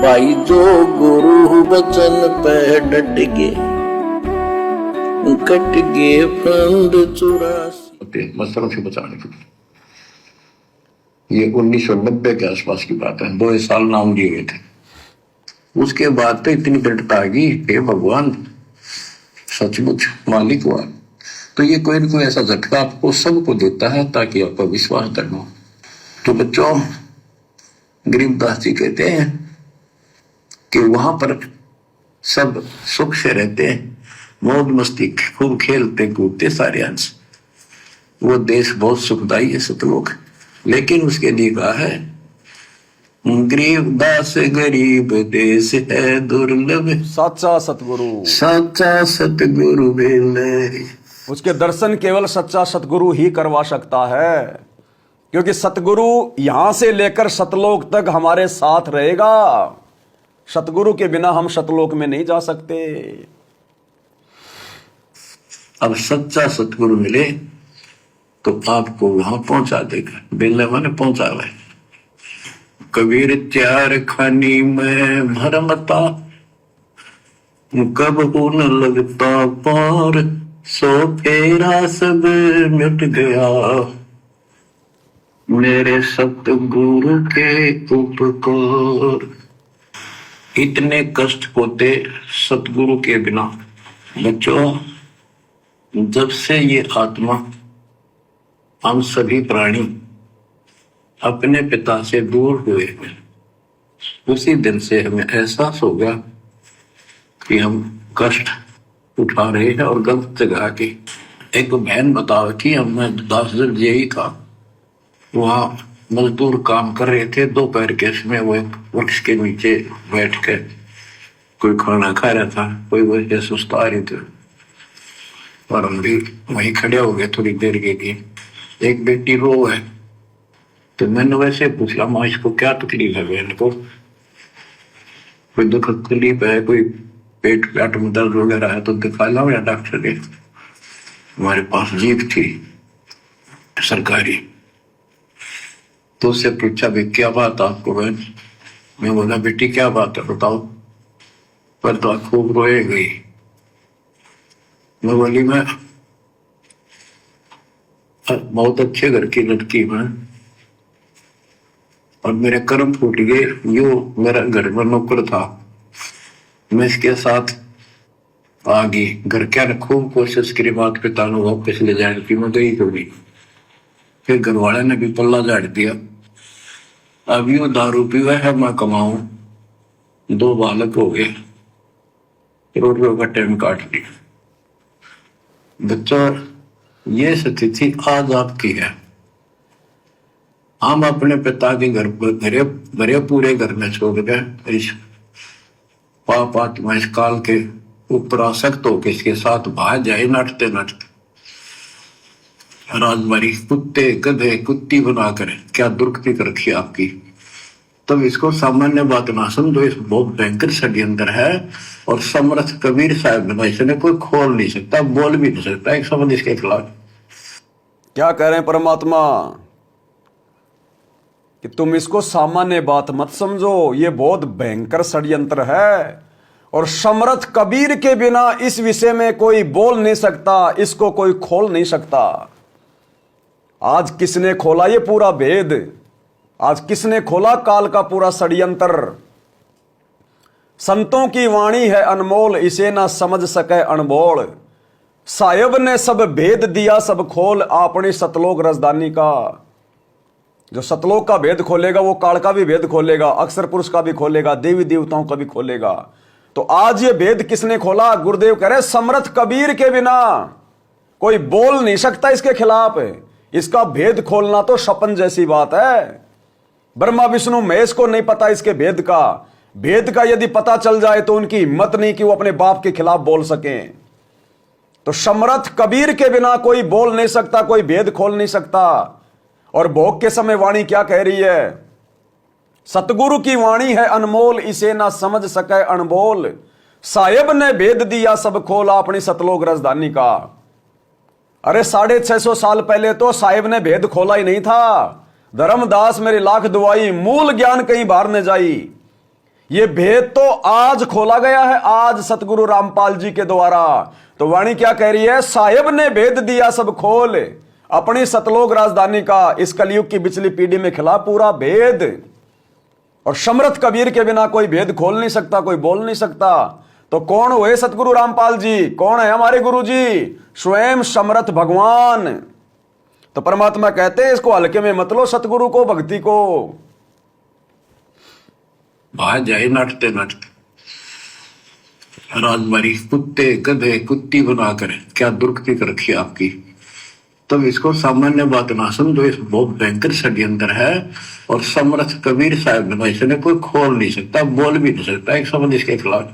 भाई जो गुरु वचन पे डट गए, कट गए फंद 84। मसलों से बचाने के लिए ये 1990 के आसपास की बात है। 2 साल नाम लिए गए थे। उसके बाद तो इतनी दृढ़ता आ गई, हे भगवान सचमुच मालिक हुआ। तो ये कोई न कोई ऐसा झटका आपको सबको देता है ताकि आपका विश्वास दृढ़ हो। तो बच्चों, गरीबदास जी कहते हैं कि वहां पर सब सुख से रहते हैं, मौज मस्ती खूब खेलते कूदते सारे अंश। वो देश बहुत सुखदाई है सतलोक, लेकिन उसके लिए कहा है गरीबदास गरीब देश है दुर्लभ, सच्चा सतगुरु, सच्चा सतगुरु मिले। उसके दर्शन केवल सच्चा सतगुरु ही करवा सकता है, क्योंकि सतगुरु यहां से लेकर सतलोक तक हमारे साथ रहेगा। सतगुरु के बिना हम सतलोक में नहीं जा सकते। अब सच्चा सतगुरु मिले तो आपको वहां पहुंचा देगा। बेले मैंने पहुंचा रहा है। कबीर त्यार खानी में भरमता, कब न लगता पार, सो फेरा सब मिट गया, मेरे सतगुरु के उपकार। इतने कष्ट होते सतगुरु के बिना। बच्चों, जब से ये आत्मा, हम सभी प्राणी अपने पिता से दूर हुए, उसी दिन से हमें एहसास हो गया कि हम कष्ट उठा रहे हैं और गलत जगह के। एक बहन बताओ कि हमें 10 दिन यही था, वहां मजदूर काम कर रहे थे। दोपहर के समय वो एक वृक्ष के नीचे बैठ कर कोई खाना खा रहा था, कोई वजह सुस्ता रही थी और हम भी वहीं खड़े हो गए थोड़ी देर के लिए। एक बेटी रो है, तो मैंने वैसे पूछा, माँ इसको क्या तकलीफ है? बहन को कोई दुख तकलीफ है, कोई पेट में दर्द वगैरह है तो दिखा लाओ या डॉक्टर के। हमारे पास जीप थी सरकारी, तो उससे पूछा भाई क्या बात आपको बहन? मैं बोला बेटी क्या बात है बताओ। पर तो खूब रोए गई। मैं बोली मैं बहुत अच्छे घर की लड़की हूं और मेरे कर्म फूट गए। यो मेरा घर में नौकर था, मैं इसके साथ आ गई। घर क्या ने खूब कोशिश करी माता पिता ने वापस ले जाने की, मैं गई तो नहीं। फिर घर वाले ने भी पल्ला झाड़ दिया। अब यू दारू पीवा है, मैं कमाऊं, 2 बालक हो गए, रोटियों का टाइम काट लिया। बच्चों, ये स्थिति आज आपकी है। हम अपने पिता के घर भरे पूरे घर में छोड़ गए, इस पाप आत्मा इस काल के ऊपर आसक्त होकर इसके साथ भाग जाए नाटते नाटते। राजमारी कुत्ते गधे कुत्ती बनाकर क्या दुर्गति कर रखी आपकी। तब इसको सामान्य बात ना समझो, इस बहुत भयंकर षड्यंत्र है। और समर्थ कबीर साहब ने इसने कोई खोल नहीं सकता, बोल भी नहीं सकता एक शब्द इसके खिलाफ। क्या कह रहे हैं परमात्मा कि तुम इसको सामान्य बात मत समझो, ये बहुत भयंकर षड्यंत्र है। और समर्थ कबीर के बिना इस विषय में कोई बोल नहीं सकता, इसको कोई खोल नहीं सकता। आज किसने खोला ये पूरा भेद? आज किसने खोला काल का पूरा षड्यंत्र? संतों की वाणी है अनमोल, इसे ना समझ सके अनबोल। साहिब ने सब भेद दिया सब खोल, अपनी सतलोक रजदानी का। जो सतलोक का भेद खोलेगा वो काल का भी भेद खोलेगा, अक्षर पुरुष का भी खोलेगा, देवी देवताओं का भी खोलेगा। तो आज ये भेद किसने खोला? गुरुदेव कह रहे समर्थ कबीर के बिना कोई बोल नहीं सकता इसके खिलाफ। इसका भेद खोलना तो सपन जैसी बात है। ब्रह्मा विष्णु महेश को नहीं पता इसके भेद का। भेद का यदि पता चल जाए तो उनकी हिम्मत नहीं कि वो अपने बाप के खिलाफ बोल सकें। तो समर्थ कबीर के बिना कोई बोल नहीं सकता, कोई भेद खोल नहीं सकता। और भोग के समय वाणी क्या कह रही है? सतगुरु की वाणी है अनमोल, इसे ना समझ सके अनबोल। साहिब ने भेद दिया सब खोल, अपनी सतलोक राजधानी का। अरे 650 साल पहले तो साहिब ने भेद खोला ही नहीं था। धर्मदास मेरी लाख दुआई, मूल ज्ञान कहीं बाहर न जाई। ये भेद तो आज खोला गया है, आज सतगुरु रामपाल जी के द्वारा। तो वाणी क्या कह रही है? साहेब ने भेद दिया सब खोल, अपनी सतलोक राजधानी का इस कलयुग की बिचली पीढ़ी में खिला पूरा भेद। और समर्थ कबीर के बिना कोई भेद खोल नहीं सकता, कोई बोल नहीं सकता। तो कौन हुए सतगुरु रामपाल जी? कौन है हमारे गुरु जी? स्वयं समर्थ भगवान। तो परमात्मा कहते हैं इसको हल्के में मत लो, सतगुरु को, भक्ति को। बाहर जाए नाटते नाटते राजबारी कुत्ते गधे कुत्ती बनाकर क्या दुर्गति कर रखी आपकी। तब इसको सामान्य बात ना समझो, इस बहुत भयंकर षड्यंत्र है। और समर्थ कबीर साहब ने इसने कोई खोल नहीं सकता, बोल भी नहीं सकता एक शब्द इसके खिलाफ।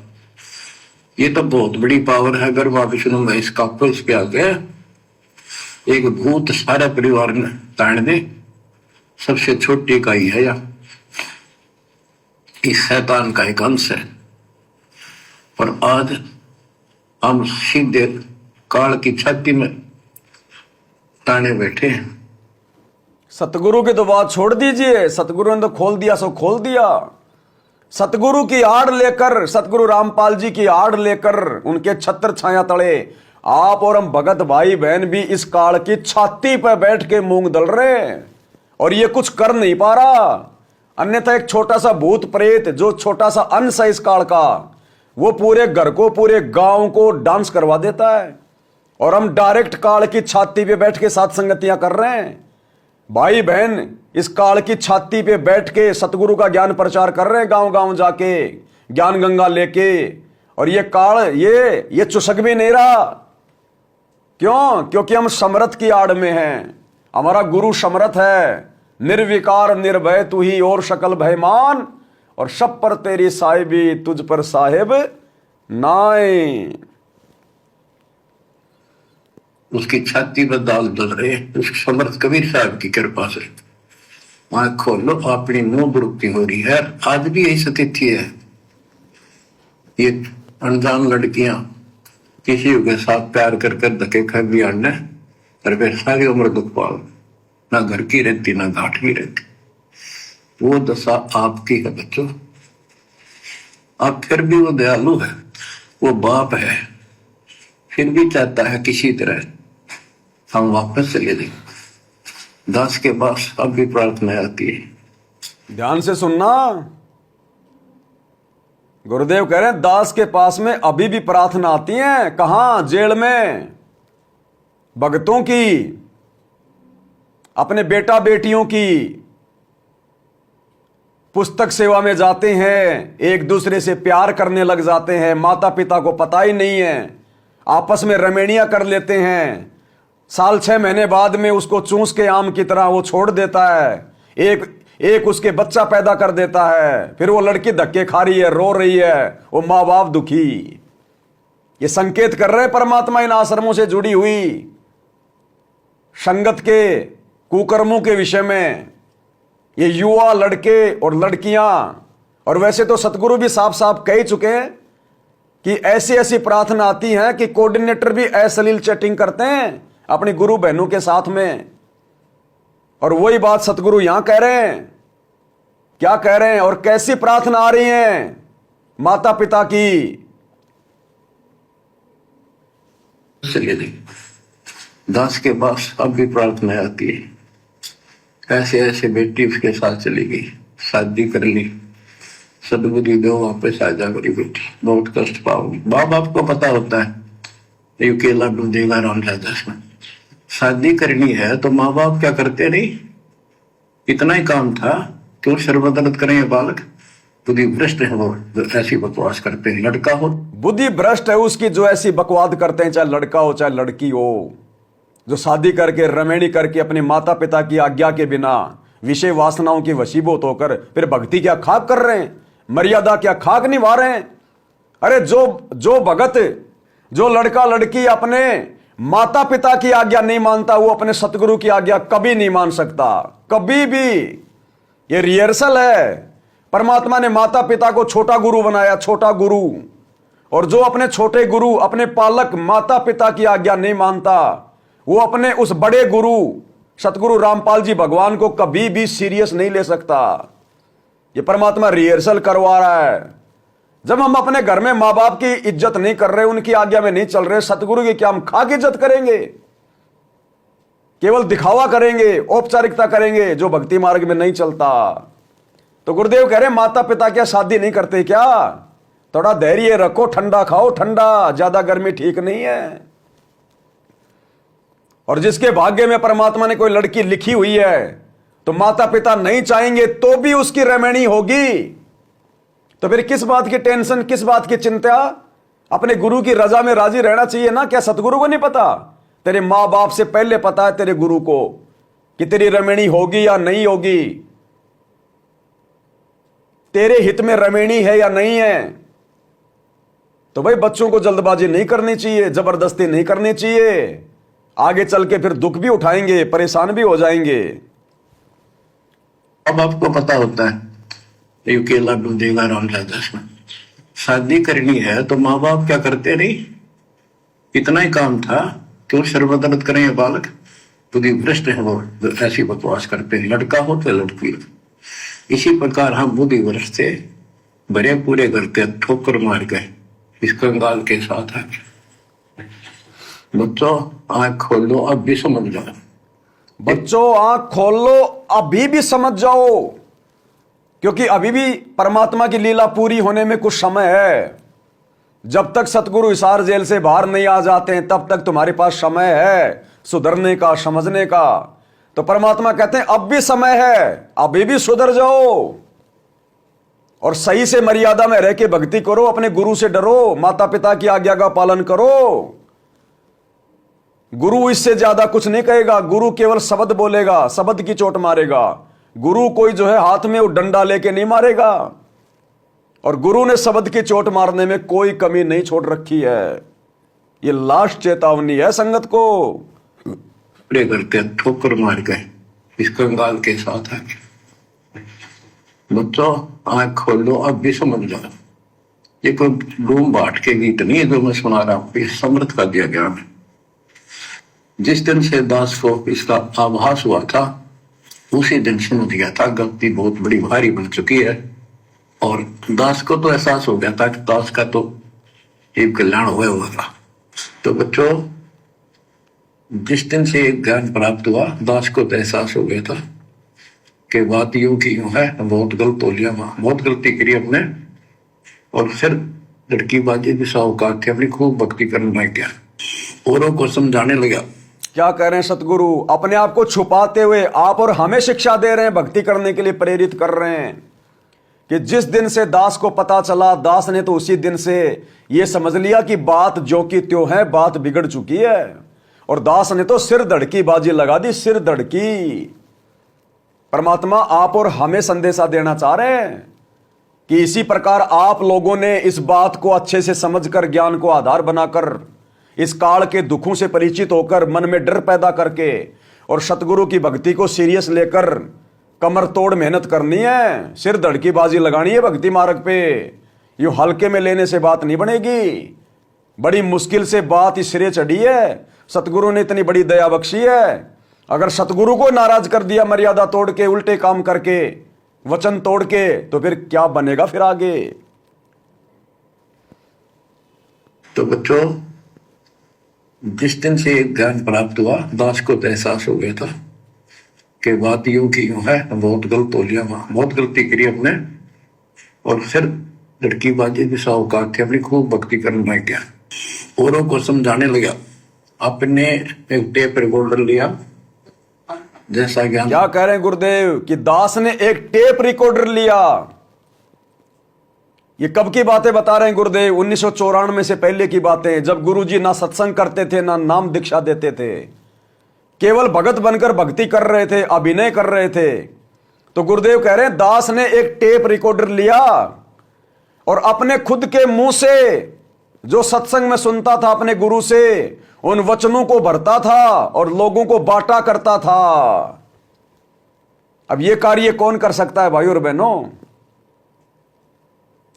ये तो बहुत बड़ी पावर है। अगर मैं विष्णु में इसका इसके आगे एक भूत सारा परिवार ने ताड़ दे, सबसे छोटी इकाई है या इस शैतान का एक अंश है। और आज हम सीधे काल की छाती में ताने बैठे हैं। सतगुरु की तो बात छोड़ दीजिए, सतगुरु ने तो खोल दिया सो खोल दिया। सतगुरु की आड़ लेकर, सतगुरु रामपाल जी की आड़ लेकर, उनके छत्र छाया तले आप और हम भगत भाई बहन भी इस काल की छाती पर बैठ के मूंग दल रहे हैं। और ये कुछ कर नहीं पा रहा। अन्यथा एक छोटा सा भूत प्रेत, जो छोटा सा अंश है इस काल का, वो पूरे घर को, पूरे गांव को डांस करवा देता है। और हम डायरेक्ट काल की छाती पे बैठ के साथ संगतियां कर रहे हैं। भाई बहन इस काल की छाती पे बैठ के सतगुरु का ज्ञान प्रचार कर रहे हैं, गांव गांव जाके ज्ञान गंगा लेके। और ये काल ये चुसक भी नहीं रहा। क्यों? क्योंकि हम समर्थ की आड़ में हैं। हमारा गुरु समर्थ है। निर्विकार निर्भय तू ही और शकल भयमान, और सब पर तेरी साहिबी तुझ पर साहेब नाय। उसकी छाती पर दाल डल रहे उस समर्थ कबीर साहब की कृपा से। वहां खोलो, अपनी मुंह बुरुक्ति हो रही है। आज भी यही स्थिति है। ये अनजान लड़कियां किसी के साथ प्यार कर कर धके खा भी आने, और वे सारी उम्र दुख पाओ, ना घर की रहती ना घाट की रहती। वो दशा आपकी है बच्चों। आप फिर भी वो दयालु है, वो बाप है, फिर भी चाहता है किसी तरह हम वापस चले जाए। दास के पास अब भी प्रार्थना आती है। ध्यान से सुनना, गुरुदेव कह रहे हैं दास के पास में अभी भी प्रार्थना आती है। कहां? जेल में। भक्तों की, अपने बेटा बेटियों की पुस्तक सेवा में जाते हैं, एक दूसरे से प्यार करने लग जाते हैं, माता पिता को पता ही नहीं है, आपस में रमेणियां कर लेते हैं। साल 6 महीने बाद में उसको चूस के आम की तरह वो छोड़ देता है। एक उसके बच्चा पैदा कर देता है। फिर वो लड़की धक्के खा रही है, रो रही है, वो माँ बाप दुखी। ये संकेत कर रहे परमात्मा इन आश्रमों से जुड़ी हुई संगत के कुकर्मों के विषय में। ये युवा लड़के और लड़कियां, और वैसे तो सतगुरु भी साफ साफ कह चुके हैं कि ऐसी ऐसी प्रार्थना आती है कि कोऑर्डिनेटर भी अश्लील चैटिंग करते हैं अपनी गुरु बहनों के साथ में। और वही बात सतगुरु यहां कह रहे हैं। क्या कह रहे हैं और कैसी प्रार्थना आ रही है माता पिता की? चलिए देखिए, दास के पास अब भी प्रार्थना आती है। ऐसे ऐसे बेटी उसके साथ चली गई, शादी कर ली, सदबुद्धि दो, वापस आ जा मेरी बेटी, बहुत कष्ट पाओगी। माँ बाप को पता होता है ये केला ढूंढेगा राम राजा में। शादी करनी है तो माँ बाप क्या करते नहीं, इतना ही काम था। क्यों शर्मदर्द करें ये बालक? बुद्धि भ्रष्ट है वो जो ऐसी बकवास करते हैं। लड़का हो, बुद्धि भ्रष्ट है उसकी जो ऐसी बकवाद करते हैं, चाहे लड़का हो चाहे लड़की हो, जो शादी करके रमेणी करके अपने माता पिता की आज्ञा के बिना विषय वासनाओं की वशीभूत होकर फिर भक्ति क्या खाक कर रहे हैं, मर्यादा क्या खाक निभा रहे हैं। अरे जो भगत, जो लड़का लड़की अपने माता पिता की आज्ञा नहीं मानता, वो अपने सतगुरु की आज्ञा कभी नहीं मान सकता, कभी भी। ये रिहर्सल है। परमात्मा ने माता पिता को छोटा गुरु बनाया, छोटा गुरु। और जो अपने छोटे गुरु, अपने पालक माता पिता की आज्ञा नहीं मानता, वो अपने उस बड़े गुरु सतगुरु रामपाल जी भगवान को कभी भी सीरियस नहीं ले सकता। ये परमात्मा रिहर्सल करवा रहा है। जब हम अपने घर में मां बाप की इज्जत नहीं कर रहे, उनकी आज्ञा में नहीं चल रहे, सतगुरु की क्या हम खा के इज्जत करेंगे? केवल दिखावा करेंगे, औपचारिकता करेंगे, जो भक्ति मार्ग में नहीं चलता। तो गुरुदेव कह रहे माता पिता क्या शादी नहीं करते क्या? थोड़ा धैर्य रखो, ठंडा खाओ, ठंडा, ज्यादा गर्मी ठीक नहीं है। और जिसके भाग्य में परमात्मा ने कोई लड़की लिखी हुई है, तो माता पिता नहीं चाहेंगे तो भी उसकी रमणी होगी। तो फिर किस बात की टेंशन, किस बात की चिंता? अपने गुरु की रजा में राजी रहना चाहिए ना। क्या सतगुरु को नहीं पता? तेरे मां बाप से पहले पता है तेरे गुरु को कि तेरी रमणी होगी या नहीं होगी, तेरे हित में रमणी है या नहीं है। तो भाई बच्चों को जल्दबाजी नहीं करनी चाहिए, जबरदस्ती नहीं करनी चाहिए। आगे चल के फिर दुख भी उठाएंगे, परेशान भी हो जाएंगे। अब आपको पता होता है ये केला दूधेगा राम ज्यादा में शादी करनी है तो माँ बाप क्या करते नहीं, इतना ही काम था। क्यों सर्वदर्द करें ये बालक, बुद्धि भ्रष्ट है वो, ऐसी बकवास करते हैं। लड़का हो तो लड़की। इसी प्रकार हम बुद्धि भ्रष्ट थे, बड़े पूरे करते ठोकर मार गए इस कंगाल के साथ है। बच्चों आंख खोल लो, अब भी समझ जाओ। बच्चों आंख खोल लो, अभी भी समझ जाओ, क्योंकि अभी भी परमात्मा की लीला पूरी होने में कुछ समय है। जब तक सतगुरु हिसार जेल से बाहर नहीं आ जाते हैं तब तक तुम्हारे पास समय है सुधरने का, समझने का। तो परमात्मा कहते हैं अब भी समय है, अभी भी सुधर जाओ और सही से मर्यादा में रह के भक्ति करो। अपने गुरु से डरो, माता पिता की आज्ञा का पालन करो। गुरु इससे ज्यादा कुछ नहीं कहेगा। गुरु केवल शब्द बोलेगा, शब्द की चोट मारेगा। गुरु कोई जो है हाथ में वो डंडा लेके नहीं मारेगा। और गुरु ने शब्द की चोट मारने में कोई कमी नहीं छोड़ रखी है। ये लास्ट चेतावनी है संगत को। पूरे करके ठोकर मार गए इस कंगाल के साथ है। बच्चों आंख खोल लो, अब भी समझ जाओ। ये कोई बूम बाट के गीत नहीं है जो मैं सुना रहा हूं, ये समृद्ध का दिया गया है। जिस दिन से दास को इसका आभास हुआ था उसी दिन समझ गया था गलती बहुत बड़ी भारी बन चुकी है। और दास को तो एहसास हो गया था कि दास का तो एक कल्याण हुआ था। तो बच्चों जिस दिन से ज्ञान प्राप्त हुआ दास को तो एहसास हो गया था कि बात यूं की यूं है, बहुत गलत हो लिया, बहुत गलती करी अपने। और फिर लड़की बाजी भी साहूकार थे, अपनी खूब भक्ति करने लग गया, औरों को समझाने लगा। क्या कह रहे हैं सतगुरु? अपने आप को छुपाते हुए आप और हमें शिक्षा दे रहे हैं, भक्ति करने के लिए प्रेरित कर रहे हैं कि जिस दिन से दास को पता चला, दास ने तो उसी दिन से यह समझ लिया कि बात जो की त्यों है, बात बिगड़ चुकी है। और दास ने तो सिर धड़की बाजी लगा दी, सिर धड़की। परमात्मा आप और हमें संदेशा देना चाह रहे हैं कि इसी प्रकार आप लोगों ने इस बात को अच्छे से समझकर, ज्ञान को आधार बनाकर, इस काल के दुखों से परिचित होकर, मन में डर पैदा करके और सतगुरु की भक्ति को सीरियस लेकर कमर तोड़ मेहनत करनी है, सिर धड़की बाजी लगानी है भक्ति मार्ग पे। यूं हल्के में लेने से बात नहीं बनेगी। बड़ी मुश्किल से बात इस सिरे चढ़ी है, सतगुरु ने इतनी बड़ी दया बख्शी है। अगर सतगुरु को नाराज कर दिया मर्यादा तोड़ के, उल्टे काम करके, वचन तोड़ के, तो फिर क्या बनेगा फिर आगे? तो बच्चों जिस दिन से ज्ञान प्राप्त हुआ दास को तो एहसास हो गया था कि बात यूं की यूं है, बहुत गलत हो लिया, बहुत गलती करी अपने। और फिर लड़की बाजी भी साहूकार थे, अपनी खूब भक्ति करने लग गया, औरों को समझाने लगा। आपने एक टेप रिकॉर्डर लिया जैसा ज्ञान। क्या कह रहे हैं गुरुदेव कि दास ने एक टेप रिकॉर्डर लिया? ये कब की बातें बता रहे हैं गुरुदेव? 1994 से पहले की बातें, जब गुरुजी ना सत्संग करते थे, ना नाम दीक्षा देते थे, केवल भगत बनकर भक्ति कर रहे थे, अभिनय कर रहे थे। तो गुरुदेव कह रहे हैं दास ने एक टेप रिकॉर्डर लिया और अपने खुद के मुंह से जो सत्संग में सुनता था अपने गुरु से, उन वचनों को भरता था और लोगों को बांटा करता था। अब यह कार्य कौन कर सकता है भाई और बहनों?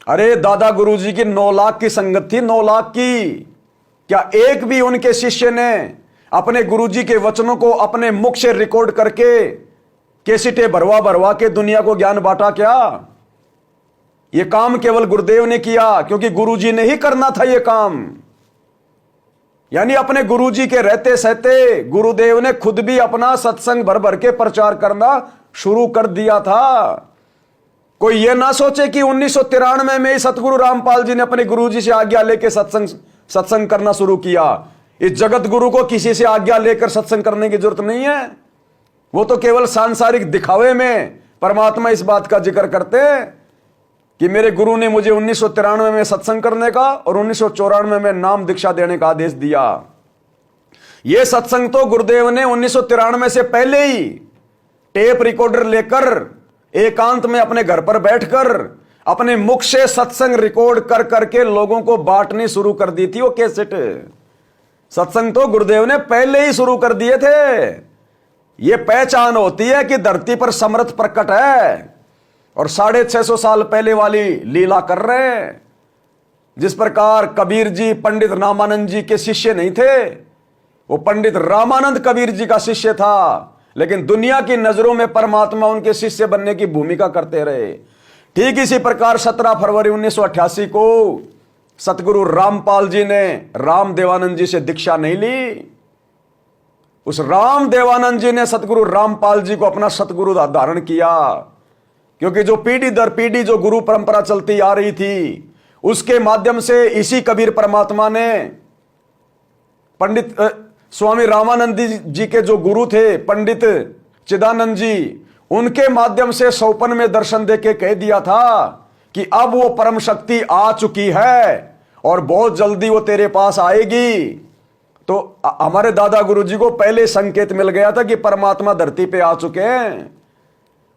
अरे दादा गुरुजी की 9 लाख की संगत थी, 9 लाख की। क्या एक भी उनके शिष्य ने अपने गुरुजी के वचनों को अपने मुख से रिकॉर्ड करके कैसेटें भरवा भरवा के दुनिया को ज्ञान बांटा? क्या ये काम केवल गुरुदेव ने किया, क्योंकि गुरुजी ने ही करना था ये काम। यानी अपने गुरुजी के रहते सहते गुरुदेव ने खुद भी अपना सत्संग भर भर के प्रचार करना शुरू कर दिया था। कोई ये ना सोचे कि 1993 में ही सतगुरु रामपाल जी ने अपने गुरुजी से आज्ञा लेकर सत्संग करना शुरू किया। इस जगत गुरु को किसी से आज्ञा लेकर सत्संग करने की जरूरत नहीं है। वो तो केवल सांसारिक दिखावे में परमात्मा इस बात का जिक्र करते हैं कि मेरे गुरु ने मुझे 1993 में सत्संग करने का और 1994 में नाम दीक्षा देने का आदेश दिया। यह सत्संग तो गुरुदेव ने 1993 से पहले ही टेप रिकॉर्डर लेकर एकांत में अपने घर पर बैठकर अपने मुख से सत्संग रिकॉर्ड कर करके लोगों को बांटनी शुरू कर दी थी। वो कैसेट सत्संग तो गुरुदेव ने पहले ही शुरू कर दिए थे। यह पहचान होती है कि धरती पर समर्थ प्रकट है और 650 साल पहले वाली लीला कर रहे हैं। जिस प्रकार कबीर जी पंडित रामानंद जी के शिष्य नहीं थे, वो पंडित रामानंद कबीर जी का शिष्य था, लेकिन दुनिया की नजरों में परमात्मा उनके शिष्य बनने की भूमिका करते रहे। ठीक इसी प्रकार 17 फरवरी 1988 को सतगुरु रामपाल जी ने राम देवानंद जी से दीक्षा नहीं ली। उस राम देवानंद जी ने सतगुरु रामपाल जी को अपना सतगुरु धारण किया, क्योंकि जो पीढ़ी दर पीढ़ी जो गुरु परंपरा चलती आ रही थी, उसके माध्यम से इसी कबीर परमात्मा ने पंडित स्वामी रामानंद जी के जो गुरु थे पंडित चिदानंद जी, उनके माध्यम से सौपन में दर्शन देके कह दिया था कि अब वो परम शक्ति आ चुकी है और बहुत जल्दी वो तेरे पास आएगी। तो हमारे दादा गुरु जी को पहले संकेत मिल गया था कि परमात्मा धरती पे आ चुके हैं,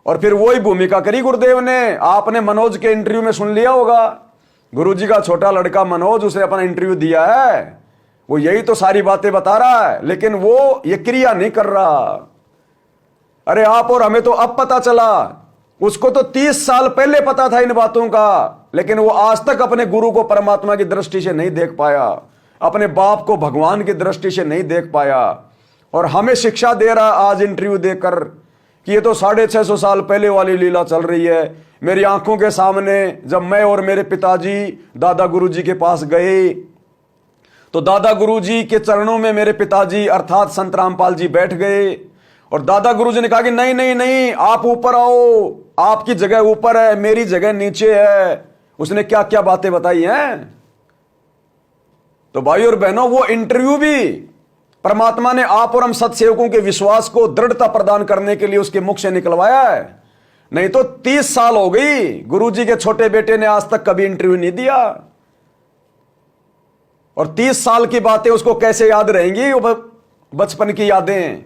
और फिर वही भूमिका करी गुरुदेव ने। आपने मनोज के इंटरव्यू में सुन लिया होगा, गुरुजी का छोटा लड़का मनोज, उसने अपना इंटरव्यू दिया है, वो यही तो सारी बातें बता रहा है, लेकिन वो ये क्रिया नहीं कर रहा। अरे आप और हमें तो अब पता चला, उसको तो 30 साल पहले पता था इन बातों का, लेकिन वो आज तक अपने गुरु को परमात्मा की दृष्टि से नहीं देख पाया, अपने बाप को भगवान की दृष्टि से नहीं देख पाया, और हमें शिक्षा दे रहा आज इंटरव्यू देकर कि ये तो 650 साल पहले वाली लीला चल रही है। मेरी आंखों के सामने जब मैं और मेरे पिताजी दादा गुरुजी के पास गए, तो दादा गुरुजी के चरणों में मेरे पिताजी अर्थात संत रामपाल जी बैठ गए, और दादा गुरुजी ने कहा कि नहीं नहीं नहीं, आप ऊपर आओ, आपकी जगह ऊपर है, मेरी जगह नीचे है। उसने क्या क्या बातें बताई हैं। तो भाई और बहनों, वो इंटरव्यू भी परमात्मा ने आप और हम सत्सेवकों के विश्वास को दृढ़ता प्रदान करने के लिए उसके मुख से निकलवाया है। नहीं तो 30 साल हो गई, गुरुजी के छोटे बेटे ने आज तक कभी इंटरव्यू नहीं दिया, और 30 साल की बातें उसको कैसे याद रहेंगी, वो बचपन की यादें।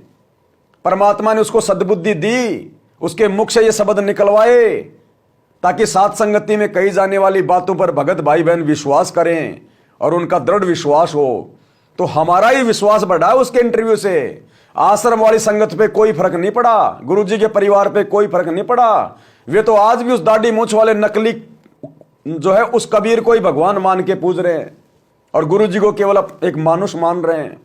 परमात्मा ने उसको सद्बुद्धि दी, उसके मुख से ये शब्द निकलवाए, ताकि साथ संगति में कही जाने वाली बातों पर भगत भाई बहन विश्वास करें और उनका दृढ़ विश्वास हो। तो हमारा ही विश्वास बढ़ा उसके इंटरव्यू से। आश्रम वाली संगत पे कोई फर्क नहीं पड़ा, गुरुजी के परिवार पे कोई फर्क नहीं पड़ा। वे तो आज भी उस दाढ़ी मूंछ वाले नकली जो है उस कबीर को ही भगवान मान के पूज रहे हैं, और गुरुजी को केवल एक मानुष मान रहे हैं।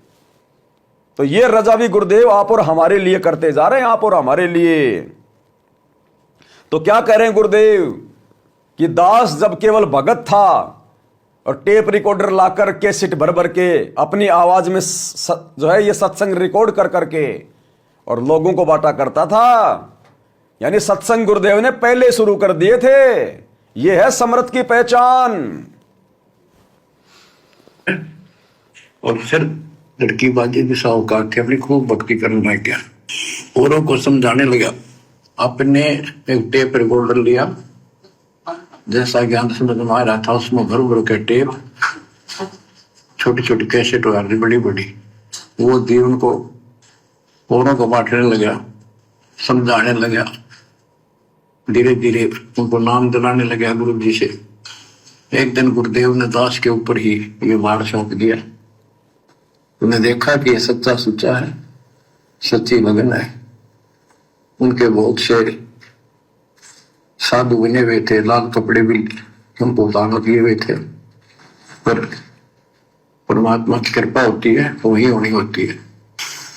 तो ये रजा भी गुरुदेव आप और हमारे लिए करते जा रहे हैं, आप और हमारे लिए। तो क्या कह रहे हैं गुरुदेव कि दास जब केवल भगत था और टेप रिकॉर्डर लाकर कैसेट भर भर के अपनी आवाज में जो है ये सत्संग रिकॉर्ड कर करके और लोगों को बांटा करता था, यानी सत्संग गुरुदेव ने पहले शुरू कर दिए थे। ये है समर्थ की पहचान। और फिर लड़की बाजी भी साहूकार थे, अपनी खूब भक्ति करने लग गया, औरों को समझाने लगा। अपने एक टेप रिकॉर्डर लिया, जैसा ज्ञान समझ में आ रहा था, उसमें भर भर के टेप, छोटी छोटी कैसेट हो रही बड़ी बड़ी, वो दी उनको, औरों को बांटने लगा, समझाने लगा, धीरे धीरे उनको नाम दिलाने लगा गुरु जी से। एक दिन गुरुदेव ने दास के ऊपर ही ये वार सौंप दिया। उन्हें देखा कि ये सच्चा सुच्चा है, सच्ची लगन है। उनके बहुत से साधु बने हुए थे, लाल कपड़े भी उनको दान किए हुए थे, पर परमात्मा की कृपा होती है तो वही होनी होती है।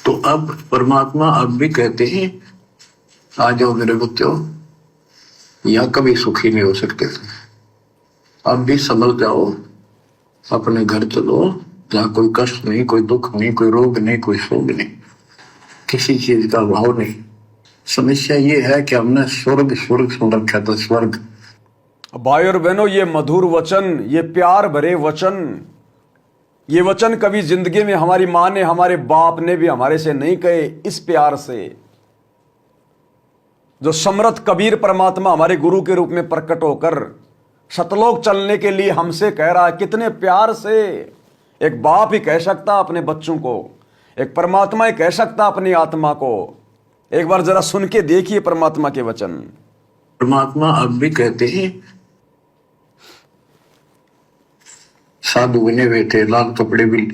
तो अब परमात्मा अब भी कहते हैं, आ जाओ मेरे बच्चों, या कभी सुखी नहीं हो सकते थे। अब भी समझ जाओ, अपने घर चलो, जहाँ कोई कष्ट नहीं, कोई दुख नहीं, कोई रोग नहीं, कोई शोक नहीं, किसी चीज का अभाव नहीं। समस्या ये है कि हमने स्वर्ग स्वर्ग सुन रखा था, स्वर्ग। भाई और बहनों, ये मधुर वचन, ये प्यार भरे वचन, ये वचन कभी जिंदगी में हमारी माँ ने, हमारे बाप ने भी हमारे से नहीं कहे। इस प्यार से जो समर्थ कबीर परमात्मा हमारे गुरु के रूप में प्रकट होकर सतलोक चलने के लिए हमसे कह रहा है, कितने प्यार से एक बाप ही कह सकता अपने बच्चों को, एक परमात्मा ही कह सकता अपनी आत्मा को। एक बार जरा सुन के देखिए परमात्मा के वचन। परमात्मा अब भी कहते हैं, साधु बने हुए थे, लाल कपड़े भी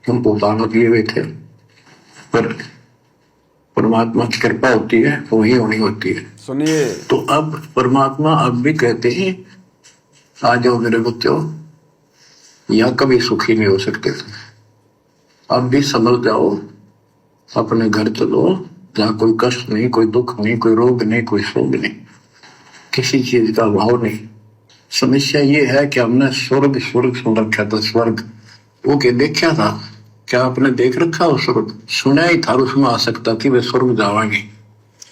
उनको दानत लिए हुए थे, पर परमात्मा की कृपा होती है, वही होनी होती है। सुनिए, तो अब परमात्मा अब भी कहते हैं, आ जाओ मेरे बच्चों, या कभी सुखी नहीं हो सकते थे। अब भी समझ जाओ, अपने घर चलो, जहाँ कोई कष्ट नहीं, कोई दुख नहीं, कोई रोग नहीं, कोई शोक नहीं, किसी चीज का अभाव नहीं। समस्या ये है कि हमने स्वर्ग स्वर्ग सुन रखा था, स्वर्ग। वो के देखा था, क्या आपने देख रखा हो स्वर्ग? सुना ही था, उसमें आ सकता कि वे स्वर्ग जावांगे।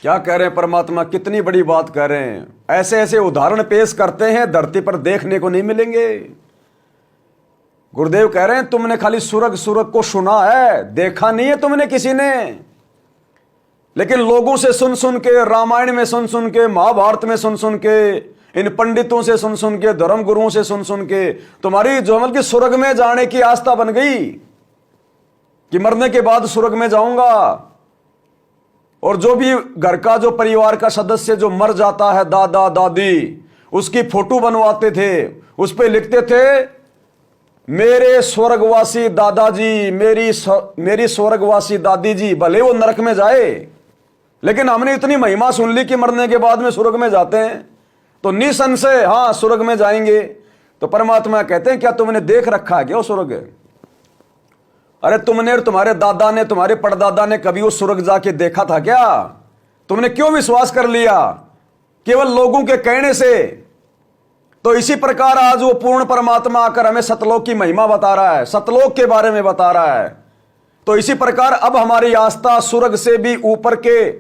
क्या कह रहे हैं परमात्मा, कितनी बड़ी बात कह रहे हैं। ऐसे ऐसे उदाहरण पेश करते हैं, धरती पर देखने को नहीं मिलेंगे। गुरुदेव कह रहे हैं, तुमने खाली स्वर्ग स्वर्ग को सुना है, देखा नहीं है तुमने किसी ने। लेकिन लोगों से सुन सुन के, रामायण में सुन सुन के, महाभारत में सुन सुन के, इन पंडितों से सुन सुन के, धर्म गुरुओं से सुन सुन के तुम्हारी जो मतलब कि स्वर्ग में जाने की आस्था बन गई कि मरने के बाद स्वर्ग में जाऊंगा। और जो भी घर का, जो परिवार का सदस्य जो मर जाता है, दादा दादी, उसकी फोटो बनवाते थे, उस पे लिखते थे, मेरे स्वर्गवासी दादाजी, मेरी स्वर्गवासी दादी जी, भले वो नरक में जाए, लेकिन हमने इतनी महिमा सुन ली कि मरने के बाद में स्वर्ग में जाते हैं, तो निसंशय हाँ स्वर्ग में जाएंगे। तो परमात्मा कहते हैं, क्या तुमने देख रखा है क्या वो स्वर्ग? अरे तुमने और तुम्हारे दादा ने, तुम्हारे परदादा ने कभी वो स्वर्ग जाके देखा था क्या? तुमने क्यों विश्वास कर लिया केवल लोगों के कहने से? तो इसी प्रकार आज वो पूर्ण परमात्मा आकर हमें सतलोक की महिमा बता रहा है, सतलोक के बारे में बता रहा है। तो इसी प्रकार अब हमारी आस्था स्वर्ग से भी ऊपर के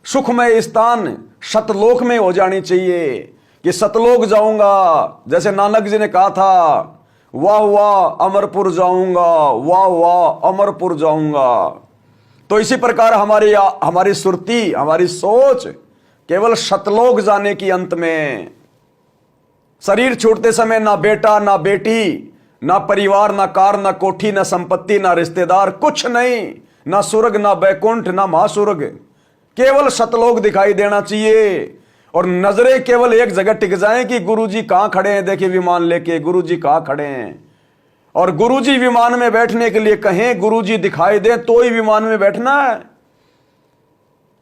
सुखमय स्थान सतलोक में हो जानी चाहिए कि सतलोक जाऊंगा। जैसे नानक जी ने कहा था, वाह वाह अमरपुर जाऊंगा, वाह वाह अमरपुर जाऊंगा। तो इसी प्रकार हमारी सुरती, हमारी सोच केवल सतलोक जाने की अंत में। शरीर छोड़ते समय ना बेटा ना बेटी, ना परिवार, ना कार, ना कोठी, ना संपत्ति, ना रिश्तेदार, कुछ नहीं, ना स्वर्ग, ना बैकुंठ, ना महास्वर्ग, केवल सतलोक दिखाई देना चाहिए। और नजरें केवल एक जगह टिक जाएं कि गुरुजी कहां खड़े हैं, देखिए विमान लेके गुरुजी कहां खड़े हैं। और गुरुजी विमान में बैठने के लिए कहें, गुरुजी दिखाई दें तो ही विमान में बैठना है।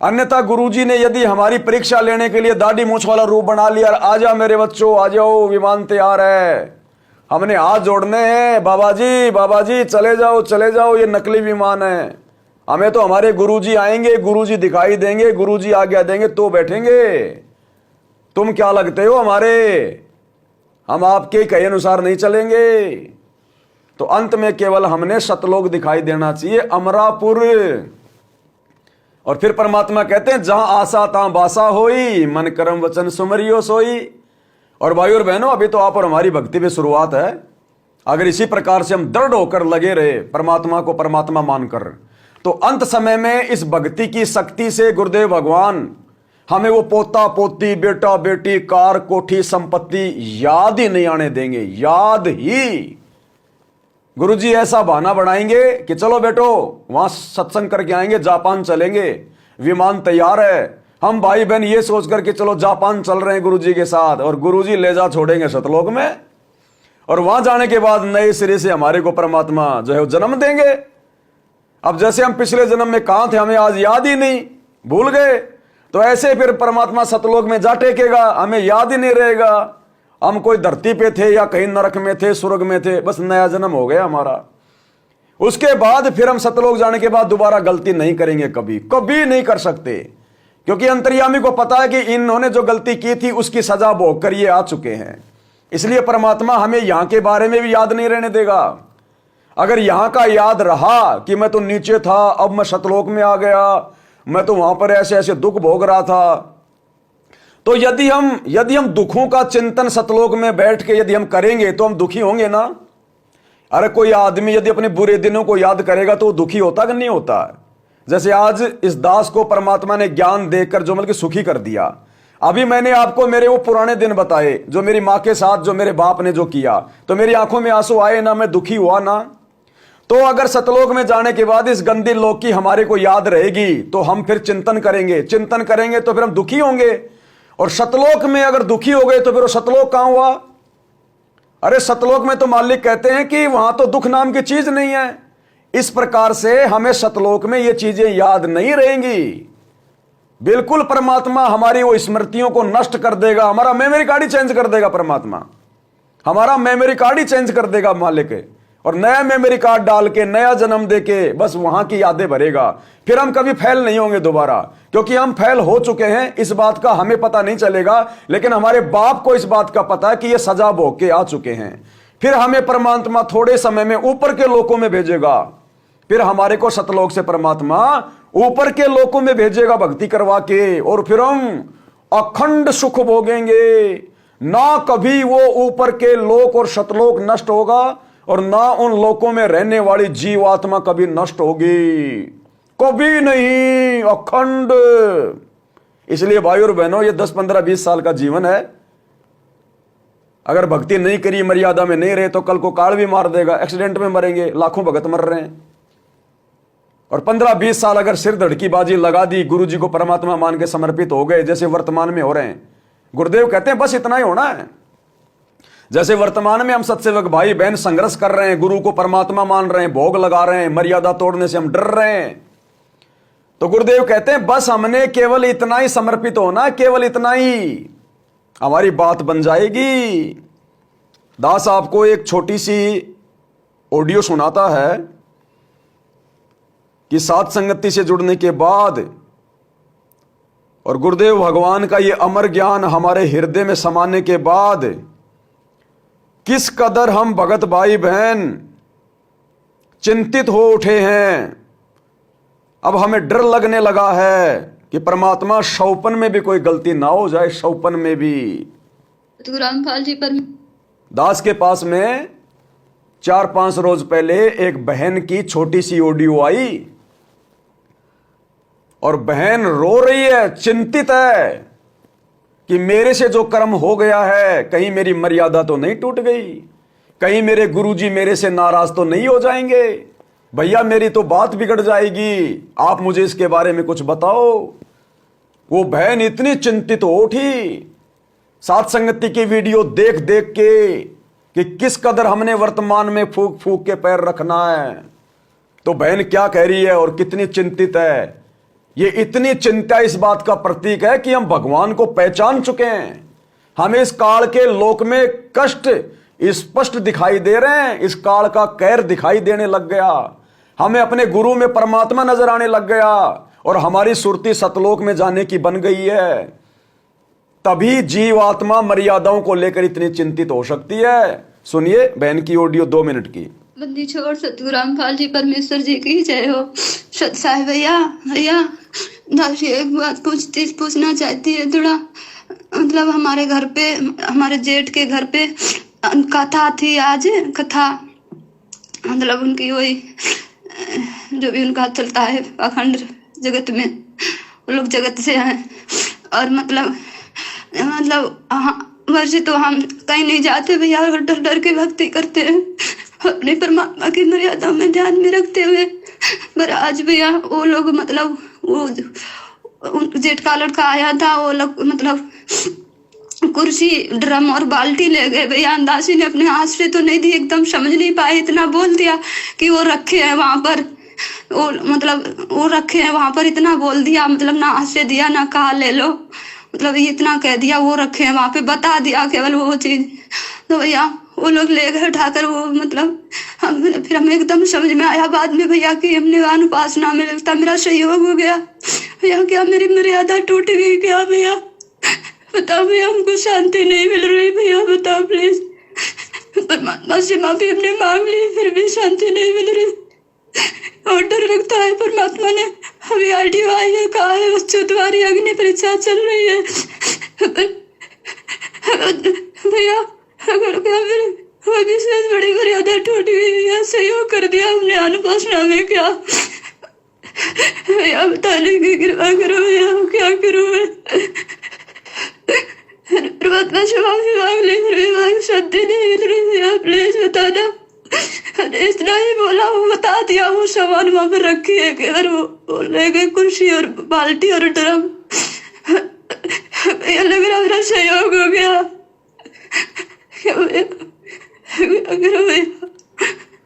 अन्यथा गुरुजी ने यदि हमारी परीक्षा लेने के लिए दाढ़ी मूंछ वाला रूप बना लिया, आ जा मेरे बच्चों आ जाओ, विमान तैयार है, हमने हाथ जोड़ने हैं, बाबा जी चले जाओ, ये नकली विमान है, हमें तो हमारे गुरुजी आएंगे, गुरुजी दिखाई देंगे, गुरुजी आज्ञा देंगे तो बैठेंगे। तुम क्या लगते हो हमारे? हम आपके कहे अनुसार नहीं चलेंगे। तो अंत में केवल हमने सतलोक दिखाई देना चाहिए, अमरापुर। और फिर परमात्मा कहते हैं, जहां आशा तहां बासा होई, मन कर्म वचन सुमरियो सोई। और भाई और बहनों, अभी तो आप और हमारी भक्ति में शुरुआत है। अगर इसी प्रकार से हम दृढ़ होकर लगे रहे परमात्मा को परमात्मा मानकर, तो अंत समय में इस भक्ति की शक्ति से गुरुदेव भगवान हमें वो पोता पोती, बेटा बेटी, कार कोठी, संपत्ति याद ही नहीं आने देंगे। याद ही गुरुजी ऐसा बहाना बनाएंगे कि चलो बेटो वहां सत्संग करके आएंगे, जापान चलेंगे, विमान तैयार है, हम भाई बहन ये सोच करके चलो जापान चल रहे हैं गुरुजी के साथ, और गुरुजी ले जा छोड़ेंगे सतलोक में। और वहां जाने के बाद नए सिरे से हमारे को परमात्मा जो है जन्म देंगे। अब जैसे हम पिछले जन्म में कहां थे हमें आज याद ही नहीं, भूल गए, तो ऐसे फिर परमात्मा सतलोक में जा टेकेगा, हमें याद ही नहीं रहेगा हम कोई धरती पे थे या कहीं नरक में थे, स्वर्ग में थे, बस नया जन्म हो गया हमारा। उसके बाद फिर हम सतलोक जाने के बाद दोबारा गलती नहीं करेंगे, कभी नहीं कर सकते, क्योंकि अंतर्यामी को पता है कि इन्होंने जो गलती की थी उसकी सजा भोग कर ये आ चुके हैं। इसलिए परमात्मा हमें यहां के बारे में भी याद नहीं रहने देगा। अगर यहां का याद रहा कि मैं तो नीचे था, अब मैं सतलोक में आ गया, मैं तो वहां पर ऐसे ऐसे दुख भोग रहा था, तो यदि हम दुखों का चिंतन सतलोक में बैठ के यदि हम करेंगे तो हम दुखी होंगे ना। अरे कोई आदमी यदि अपने बुरे दिनों को याद करेगा तो वो दुखी होता कि नहीं होता। जैसे आज इस दास को परमात्मा ने ज्ञान देकर जो मतलब सुखी कर दिया। अभी मैंने आपको मेरे वो पुराने दिन बताए जो मेरी मां के साथ जो मेरे बाप ने जो किया, तो मेरी आंखों में आंसू आए ना, मैं दुखी हुआ ना। तो अगर सतलोक में जाने के बाद इस गंदे लोक की हमारे को याद रहेगी तो हम फिर चिंतन करेंगे तो फिर हम दुखी होंगे। और सतलोक में अगर दुखी हो गए तो फिर वो सतलोक कहां हुआ। अरे सतलोक में तो मालिक कहते हैं कि वहां तो दुख नाम की चीज नहीं है। इस प्रकार से हमें सतलोक में ये चीजें याद नहीं रहेंगी। बिल्कुल परमात्मा हमारी वो स्मृतियों को नष्ट कर देगा, हमारा मेमोरी कार्ड ही चेंज कर देगा परमात्मा, हमारा मेमोरी कार्ड ही चेंज कर देगा मालिक, और नया मेमोरी कार्ड डाल के नया जन्म दे के बस वहां की यादें भरेगा। फिर हम कभी फेल नहीं होंगे दोबारा, क्योंकि हम फेल हो चुके हैं। इस बात का हमें पता नहीं चलेगा, लेकिन हमारे बाप को इस बात का पता है कि ये सजा भोग के आ चुके हैं। फिर हमें परमात्मा थोड़े समय में ऊपर के लोकों में भेजेगा, फिर हमारे को सतलोक से परमात्मा ऊपर के लोकों में भेजेगा भक्ति करवा के, और फिर हम अखंड सुख भोगेंगे। ना कभी वो ऊपर के लोक और सतलोक नष्ट होगा, और ना उन लोकों में रहने वाली जीवात्मा कभी नष्ट होगी, कभी नहीं, अखंड। इसलिए भाई और बहनों, ये 10, 15, 20 साल का जीवन है। अगर भक्ति नहीं करी, मर्यादा में नहीं रहे, तो कल को काल भी मार देगा, एक्सीडेंट में मरेंगे, लाखों भगत मर रहे हैं। और 15-20 साल अगर सिर धड़की बाजी लगा दी, गुरु जी को परमात्मा मान के समर्पित हो गए, जैसे वर्तमान में हो रहे हैं। गुरुदेव कहते हैं बस इतना ही होना है। जैसे वर्तमान में हम सत्सेवक भाई बहन संघर्ष कर रहे हैं, गुरु को परमात्मा मान रहे हैं, भोग लगा रहे हैं, मर्यादा तोड़ने से हम डर रहे हैं, तो गुरुदेव कहते हैं बस हमने केवल इतना ही समर्पित होना, केवल इतना ही हमारी बात बन जाएगी। दास आपको एक छोटी सी ऑडियो सुनाता है कि सात संगति से जुड़ने के बाद और गुरुदेव भगवान का ये अमर ज्ञान हमारे हृदय में समाने के बाद किस कदर हम भगत भाई बहन चिंतित हो उठे हैं। अब हमें डर लगने लगा है कि परमात्मा शौपन में भी कोई गलती ना हो जाए, शौपन में भी। रामपाल जी पर दास के पास में 4-5 रोज पहले एक बहन की छोटी सी ऑडियो आई, और बहन रो रही है, चिंतित है कि मेरे से जो कर्म हो गया है, कहीं मेरी मर्यादा तो नहीं टूट गई, कहीं मेरे गुरुजी मेरे से नाराज तो नहीं हो जाएंगे, भैया मेरी तो बात बिगड़ जाएगी, आप मुझे इसके बारे में कुछ बताओ। वो बहन इतनी चिंतित हो उठी सात संगति की वीडियो देख देख के कि किस कदर हमने वर्तमान में फूक फूक के पैर रखना है। तो बहन क्या कह रही है और कितनी चिंतित है। ये इतनी चिंता इस बात का प्रतीक है कि हम भगवान को पहचान चुके हैं। हमें इस काल के लोक में कष्ट स्पष्ट दिखाई दे रहे हैं, इस काल का कहर दिखाई देने लग गया, हमें अपने गुरु में परमात्मा नजर आने लग गया, और हमारी सुरती सतलोक में जाने की बन गई है। तभी जीवात्मा मर्यादाओं को लेकर इतनी चिंतित हो सकती है। सुनिए बहन की ऑडियो 2 मिनट की। बंदी छोड़ सतगुरु रामपाल जी परमेश्वर जी की जय हो। सत साहिब भैया दास एक बात पूछना चाहती है थोड़ा। मतलब हमारे घर पे, हमारे जेठ के घर पे कथा थी आज, कथा मतलब उनकी वही जो भी उनका चलता है अखंड जगत में, वो लोग जगत से हैं। और मतलब वर्ष तो हम कहीं नहीं जाते भैया, और डर डर के भक्ति करते हैं अपने परमात्मा की मर्यादा में ध्यान में रखते हुए। पर आज भैया वो लोग मतलब वो जेठ का लड़का आया था, वो लोग मतलब कुर्सी ड्रम और बाल्टी ले गए भैया। अंदाजी ने अपने हाथ से तो नहीं दी, एकदम समझ नहीं पाए, इतना बोल दिया कि वो रखे हैं वहां पर, वो मतलब वो रखे हैं वहां पर, इतना बोल दिया, मतलब ना हाथ से दिया ना कहा ले लो, मतलब ये इतना कह दिया, वो रखे हैं वहां पे, बता दिया केवल वो चीज। तो भैया वो लोग ले गए उठाकर वो, मतलब फिर हमें एकदम समझ में आया बाद में भैया कि हमने अनुपासना में लगता मेरा सहयोग हो गया भैया, क्या मेरी मर्यादा टूट गई क्या भैया। बताओ भैया, हमको शांति नहीं मिल रही भैया, बताओ प्लीज। परमात्मा से माफी हमने मांग ली, फिर भी शांति नहीं मिल रही। ऑर्डर रखता है परमात्मा ने, अभी आरटीओ आई है, कहा है बच्चों तुम्हारी अग्नि परीक्षा चल रही है। भैया अगर क्या मेरे अभी से बड़ी मर्यादा टूट गई है, सहयोग कर दिया हमने अनुपासना में, क्या भैया बताने की कृपा करो भैया, क्या करूं मैं। परमात्मा से माफी मांग ली, फिर भी मांग शांति नहीं मिल रही भैया, प्लीज बता दो। इतना ही बोला, वो बता दिया, वो सामान वहां पर रखी है केवल, वो ले गए कुर्सी और बाल्टी और ड्रम। भैया लग रहा मेरा सहयोग हो गया, क्या भैया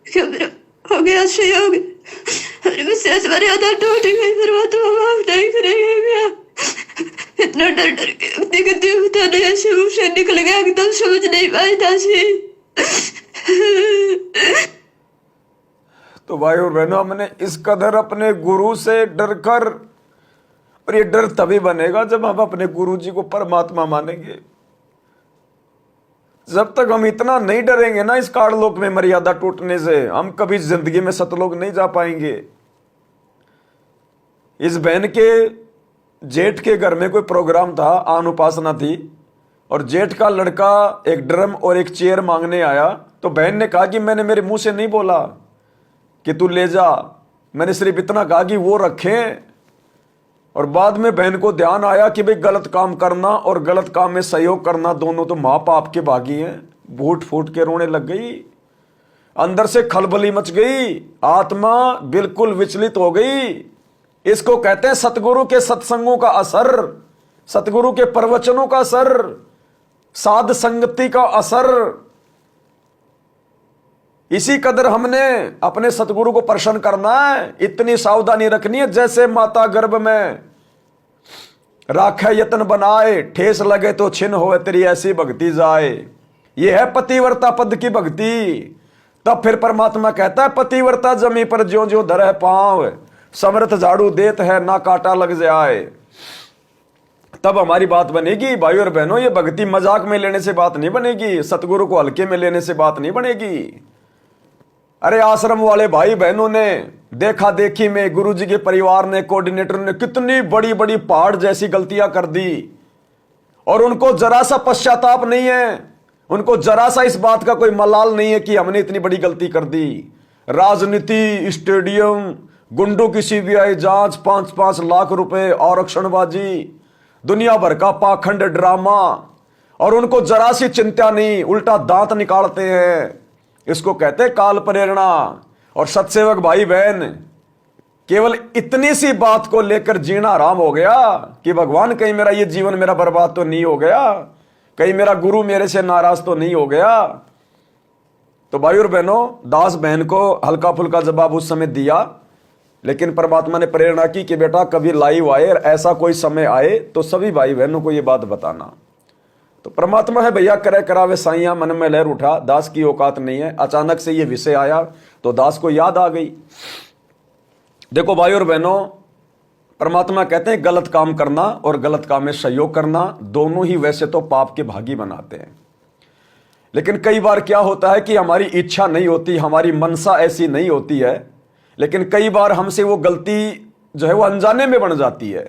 क्या मेरा हो गया सहयोग। विशेष मर्यादा टूट गई, परमात्मा माफ नहीं करेंगे भैया। इतना डर डर के गति बताने ऐसे मुंह से निकल गया, एकदम समझ नहीं पाई दासी। तो भाई और बहनों, हमने इस कदर अपने गुरु से डर कर, और ये डर तभी बनेगा जब हम अपने गुरु जी को परमात्मा मानेंगे। जब तक हम इतना नहीं डरेंगे ना इस काललोक में मर्यादा टूटने से, हम कभी जिंदगी में सतलोक नहीं जा पाएंगे। इस बहन के जेठ के घर में कोई प्रोग्राम था, आन उपासना थी, और जेठ का लड़का एक ड्रम और एक चेयर मांगने आया। तो बहन ने कहा कि मैंने मेरे मुंह से नहीं बोला कि तू ले जा, मैंने सिर्फ इतना कहा कि वो रखें। और बाद में बहन को ध्यान आया कि भाई गलत काम करना और गलत काम में सहयोग करना दोनों तो माँ बाप के भागी हैं। फूट फूट के रोने लग गई, अंदर से खलबली मच गई, आत्मा बिल्कुल विचलित हो गई। इसको कहते हैं सतगुरु के सत्संगों का असर, सतगुरु के प्रवचनों का असर, साध संगति का असर। इसी कदर हमने अपने सतगुरु को प्रसन्न करना है, इतनी सावधानी रखनी है। जैसे माता गर्भ में राखे यत्न बनाए, ठेस लगे तो छिन्न होए तेरी ऐसी भक्ति जाए। यह है पतिव्रता पद की भक्ति। तब फिर परमात्मा कहता है पतिव्रता जमी पर ज्यों ज्यों धरे पांव, समर्थ झाड़ू देत है ना काटा लग जाए। तब हमारी बात बनेगी। भाई और बहनों, ये भक्ति मजाक में लेने से बात नहीं बनेगी, सतगुरु को हल्के में लेने से बात नहीं बनेगी। अरे आश्रम वाले भाई बहनों ने देखा देखी में, गुरु जी के परिवार ने, कोऑर्डिनेटर ने कितनी बड़ी बड़ी पहाड़ जैसी गलतियां कर दी, और उनको जरा सा पश्चाताप नहीं है, उनको जरा सा इस बात का कोई मलाल नहीं है कि हमने इतनी बड़ी गलती कर दी। राजनीति, स्टेडियम, गुंडों की सीबीआई जांच, 5-5 लाख रुपए, आरक्षणबाजी, दुनिया भर का पाखंड ड्रामा, और उनको जरा सी चिंता नहीं, उल्टा दांत निकालते हैं। इसको कहते हैं काल प्रेरणा। और सत्सेवक भाई बहन, केवल इतनी सी बात को लेकर जीना आराम हो गया कि भगवान कहीं मेरा ये जीवन मेरा बर्बाद तो नहीं हो गया, कहीं मेरा गुरु मेरे से नाराज तो नहीं हो गया। तो भाई और बहनों, दास बहन को हल्का फुल्का जवाब उस समय दिया, लेकिन परमात्मा ने प्रेरणा की कि बेटा कभी लाइव आए और ऐसा कोई समय आए तो सभी भाई बहनों को ये बात बताना। तो परमात्मा है भैया, करे करावे साइया, मन में लहर उठा, दास की औकात नहीं है। अचानक से ये विषय आया तो दास को याद आ गई। देखो भाई और बहनों, परमात्मा कहते हैं गलत काम करना और गलत काम में सहयोग करना दोनों ही वैसे तो पाप के भागी बनाते हैं, लेकिन कई बार क्या होता है कि हमारी इच्छा नहीं होती, हमारी मनसा ऐसी नहीं होती है, लेकिन कई बार हमसे वो गलती जो है वो अनजाने में बन जाती है।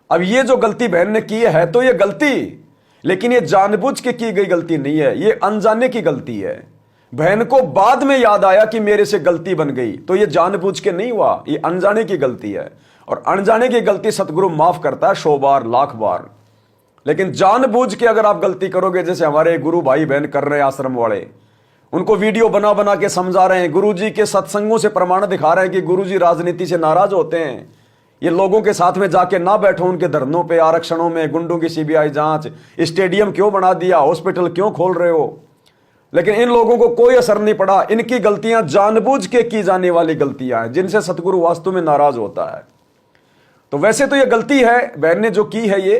अब ये जो गलती बहन ने की है तो ये गलती, लेकिन ये जानबूझ के की गई गलती नहीं है, ये अनजाने की गलती है। बहन को बाद में याद आया कि मेरे से गलती बन गई, तो ये जानबूझ के नहीं हुआ, ये अनजाने की गलती है। और अनजाने की गलती सतगुरु माफ करता है 100 बार, लाख बार। लेकिन जानबूझ के अगर आप गलती करोगे, जैसे हमारे गुरु भाई बहन कर रहे हैं आश्रम वाले, उनको वीडियो बना बना के समझा रहे हैं, गुरु जी के सत्संगों से प्रमाण दिखा रहे हैं कि गुरु जी राजनीति से नाराज होते हैं, ये लोगों के साथ में जाके ना बैठो उनके धरनों पे, आरक्षणों में, गुंडों की सीबीआई जांच, स्टेडियम क्यों बना दिया, हॉस्पिटल क्यों खोल रहे हो, लेकिन इन लोगों को कोई असर नहीं पड़ा। इनकी गलतियां जानबूझ के की जाने वाली गलतियां हैं जिनसे सतगुरु वास्तव में नाराज होता है। तो वैसे तो ये गलती है बहन ने जो की है ये,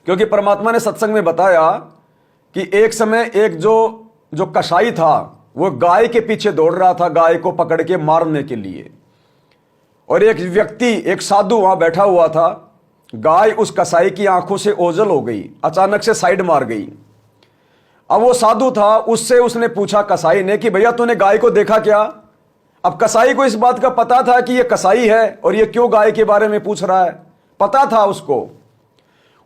क्योंकि परमात्मा ने सत्संग में बताया कि एक समय एक जो कसाई था वो गाय के पीछे दौड़ रहा था, गाय को पकड़ के मारने के लिए, और एक व्यक्ति, एक साधु वहां बैठा हुआ था, गाय उस कसाई की आंखों से ओझल हो गई, अचानक से साइड मार गई। अब वो साधु था, उससे उसने पूछा कसाई ने कि भैया तूने गाय को देखा क्या? अब कसाई को इस बात का पता था कि ये कसाई है और ये क्यों गाय के बारे में पूछ रहा है, पता था उसको।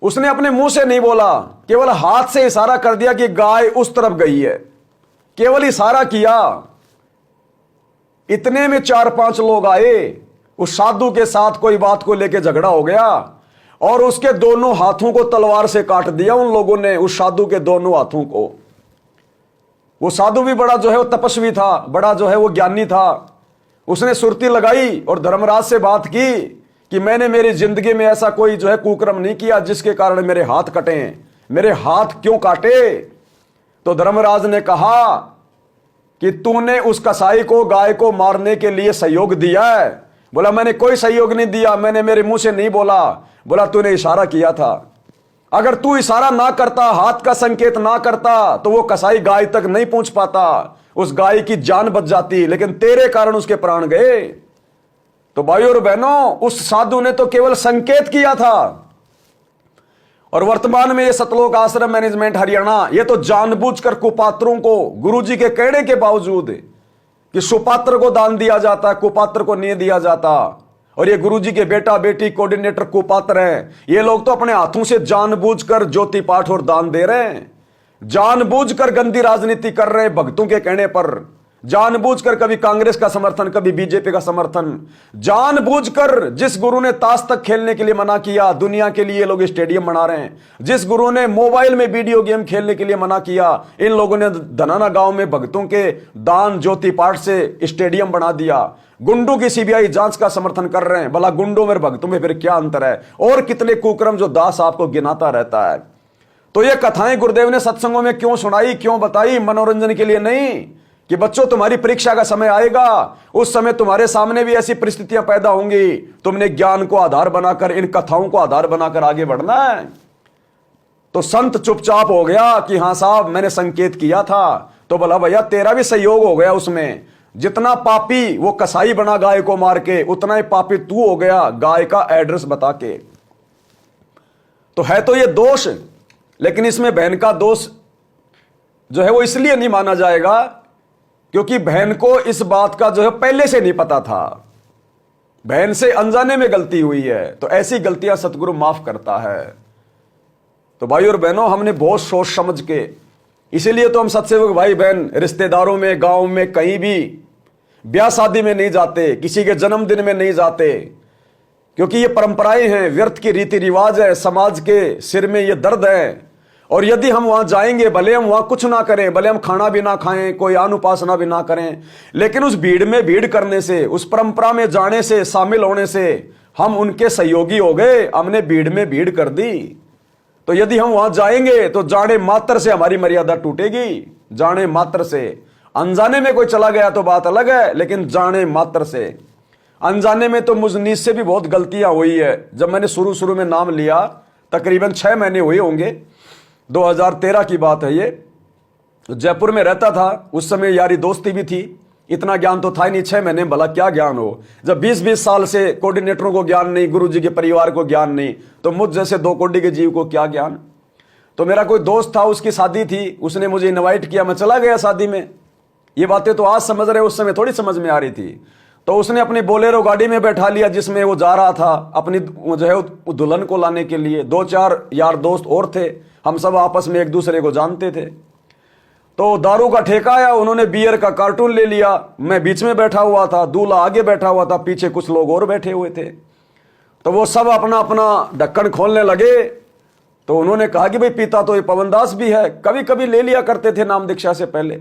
उसने अपने मुंह से नहीं बोला, केवल हाथ से इशारा कर दिया कि गाय उस तरफ गई है, केवल इशारा किया। इतने में 4-5 लोग आए, उस साधु के साथ कोई बात को लेकर झगड़ा हो गया और उसके दोनों हाथों को तलवार से काट दिया उन लोगों ने, उस साधु के दोनों हाथों को। वो साधु भी बड़ा जो है वो तपस्वी था, बड़ा जो है वो ज्ञानी था। उसने सुरती लगाई और धर्मराज से बात की कि मैंने मेरी जिंदगी में ऐसा कोई जो है कुकर्म नहीं किया जिसके कारण मेरे हाथ कटे, मेरे हाथ क्यों काटे? तो धर्मराज ने कहा कि तूने उस कसाई को गाय को मारने के लिए सहयोग दिया है। बोला मैंने कोई सहयोग नहीं दिया, मैंने मेरे मुंह से नहीं बोला। बोला तूने इशारा किया था, अगर तू इशारा ना करता, हाथ का संकेत ना करता, तो वो कसाई गाय तक नहीं पहुंच पाता, उस गाय की जान बच जाती, लेकिन तेरे कारण उसके प्राण गए। तो भाइयों और बहनों, उस साधु ने तो केवल संकेत किया था। और वर्तमान में ये सतलोक आश्रम मैनेजमेंट हरियाणा ये तो जानबूझकर कुपात्रों को, गुरुजी के कहने के बावजूद कि सुपात्र को दान दिया जाता, कुपात्र को नहीं दिया जाता, और ये गुरुजी के बेटा बेटी कोऑर्डिनेटर कुपात्र हैं, ये लोग तो अपने हाथों से जानबूझकर ज्योति पाठ और दान दे रहे हैं, जानबूझकर गंदी राजनीति कर रहे हैं भक्तों के कहने पर, जानबूझकर कभी कांग्रेस का समर्थन, कभी बीजेपी का समर्थन, जानबूझकर जिस गुरु ने ताश तक खेलने के लिए मना किया, दुनिया के लिए लोग स्टेडियम बना रहे हैं, जिस गुरु ने मोबाइल में वीडियो गेम खेलने के लिए मना किया, इन लोगों ने धनाना गांव में भक्तों के दान ज्योति पाठ से स्टेडियम बना दिया। गुंडों की सीबीआई जांच का समर्थन कर रहे हैं, भला गुंडों में भक्तों में फिर क्या अंतर है? और कितने कुकर्म जो दास आपको गिनाता रहता है। तो ये कथाएं गुरुदेव ने सत्संगों में क्यों सुनाई, क्यों बताई? मनोरंजन के लिए नहीं, कि बच्चों तुम्हारी परीक्षा का समय आएगा, उस समय तुम्हारे सामने भी ऐसी परिस्थितियां पैदा होंगी, तुमने ज्ञान को आधार बनाकर, इन कथाओं को आधार बनाकर आगे बढ़ना है। तो संत चुपचाप हो गया कि हाँ साहब मैंने संकेत किया था। तो बोला भैया तेरा भी सहयोग हो गया उसमें, जितना पापी वो कसाई बना गाय को मार के, उतना ही पापी तू हो गया गाय का एड्रेस बता के। तो है तो ये दोष, लेकिन इसमें बहन का दोष जो है वो इसलिए नहीं माना जाएगा क्योंकि बहन को इस बात का जो है पहले से नहीं पता था, बहन से अनजाने में गलती हुई है, तो ऐसी गलतियां सतगुरु माफ करता है। तो भाई और बहनों, हमने बहुत सोच समझ के, इसीलिए तो हम सत्सेवक भाई बहन रिश्तेदारों में, गांव में, कहीं भी ब्याह शादी में नहीं जाते, किसी के जन्मदिन में नहीं जाते, क्योंकि ये परंपराएं हैं, व्यर्थ की रीति रिवाज है, समाज के सिर में ये दर्द है। और यदि हम वहां जाएंगे, भले हम वहां कुछ ना करें, भले हम खाना भी ना खाएं, कोई आन उपासना भी ना करें, लेकिन उस भीड़ में भीड़ करने से, उस परंपरा में जाने से, शामिल होने से हम उनके सहयोगी हो गए, हमने भीड़ में भीड़ कर दी। तो यदि हम वहां जाएंगे तो जाने मात्र से हमारी मर्यादा टूटेगी, जाने मात्र से। अनजाने में कोई चला गया तो बात अलग है, लेकिन जाने मात्र से। अनजाने में तो मुझ नीच से भी बहुत गलतियां हुई है। जब मैंने शुरू में नाम लिया, तकरीबन 6 महीने हुए होंगे, 2013 की बात है ये, जयपुर में रहता था, उस समय यारी दोस्ती भी थी, इतना ज्ञान तो था ही नहीं, 6 महीने भला क्या ज्ञान हो। जब 20-20 साल से कोऑर्डिनेटरों को ज्ञान नहीं, गुरुजी के परिवार को ज्ञान नहीं, तो मुझ जैसे 2 कोटि के जीव को क्या ज्ञान। तो मेरा कोई दोस्त था, उसकी शादी थी, उसने मुझे इनवाइट किया, मैं चला गया शादी में। ये बातें तो आज समझ रहे, उस समय थोड़ी समझ में आ रही थी। तो उसने अपनी बोलेरो गाड़ी में बैठा लिया जिसमें वो जा रहा था अपनी जो है दुल्हन को लाने के लिए। 2-4 यार दोस्त और थे, हम सब आपस में एक दूसरे को जानते थे। तो दारू का ठेका आया, उन्होंने बियर का कार्टून ले लिया, मैं बीच में बैठा हुआ था, दूल्हा आगे बैठा हुआ था, पीछे कुछ लोग और बैठे हुए थे। तो वो सब अपना अपना ढक्कन खोलने लगे। तो उन्होंने कहा कि भाई पीता तो ये पवनदास भी है, कभी कभी ले लिया करते थे नाम दीक्षा से पहले।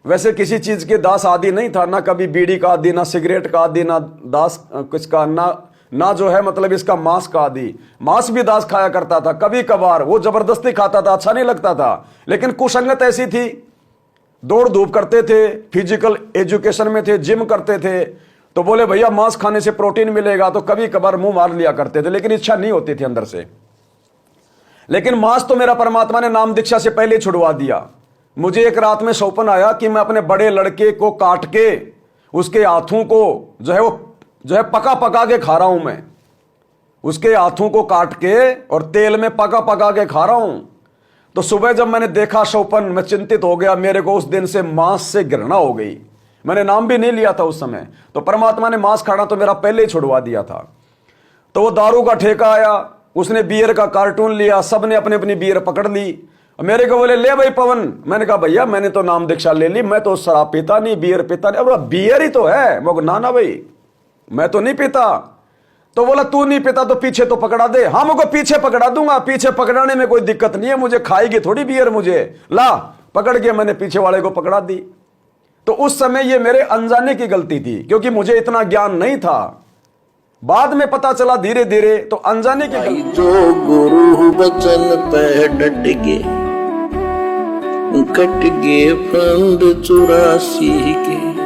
वैसे किसी चीज के दास आदि नहीं था, ना कभी बीड़ी का आदि, ना सिगरेट का आदि, ना दास कुछ का, ना जो है मतलब इसका मांस का आदि। मांस भी दास खाया करता था कभी कभार, वो जबरदस्ती खाता था, अच्छा नहीं लगता था, लेकिन कुसंगत ऐसी थी। दौड़ धूप करते थे, फिजिकल एजुकेशन में थे, जिम करते थे, तो बोले भैया मांस खाने से प्रोटीन मिलेगा, तो कभी कभार मुंह मार लिया करते थे, लेकिन इच्छा नहीं होती थी अंदर से। लेकिन मांस तो मेरा परमात्मा ने नाम दीक्षा से पहले छुड़वा दिया। मुझे एक रात में सौपन आया कि मैं अपने बड़े लड़के को काट के उसके हाथों को जो है पका पका के खा रहा हूं मैं। उसके हाथों को काट के और तेल में पका पका के खा रहा हूं। तो सुबह जब मैंने देखा शोपन, मैं चिंतित हो गया। मेरे को उस दिन से मांस से घृणा हो गई। मैंने नाम भी नहीं लिया था उस समय, तो परमात्मा ने मांस खाना तो मेरा पहले ही छुड़वा दिया था। तो वो दारू का ठेका आया, उसने बियर का कार्टून लिया, सबने अपनी अपनी बियर पकड़ ली। मेरे को बोले ले भाई पवन। मैंने कहा भैया मैंने तो नाम दीक्षा ले ली, मैं तो शराब पीता नहीं, बियर पीता नहीं। अब बियर ही तो है। मैं ना ना भाई मैं तो नहीं पीता। तो बोला तू नहीं पीता तो पीछे तो पकड़ा दे। हाँ मुझको पीछे पकड़ा दूंगा, पीछे पकड़ाने में कोई दिक्कत नहीं है, मुझे खाएगी थोड़ी बियर मुझे। ला पकड़ के मैंने पीछे वाले को पकड़ा दी। तो उस समय ये मेरे अनजाने की गलती थी, क्योंकि मुझे इतना ज्ञान नहीं था। बाद में पता चला धीरे धीरे, तो अनजाने की गलती। जो गुरु बचन पे डट के कट गए फंद 84 के।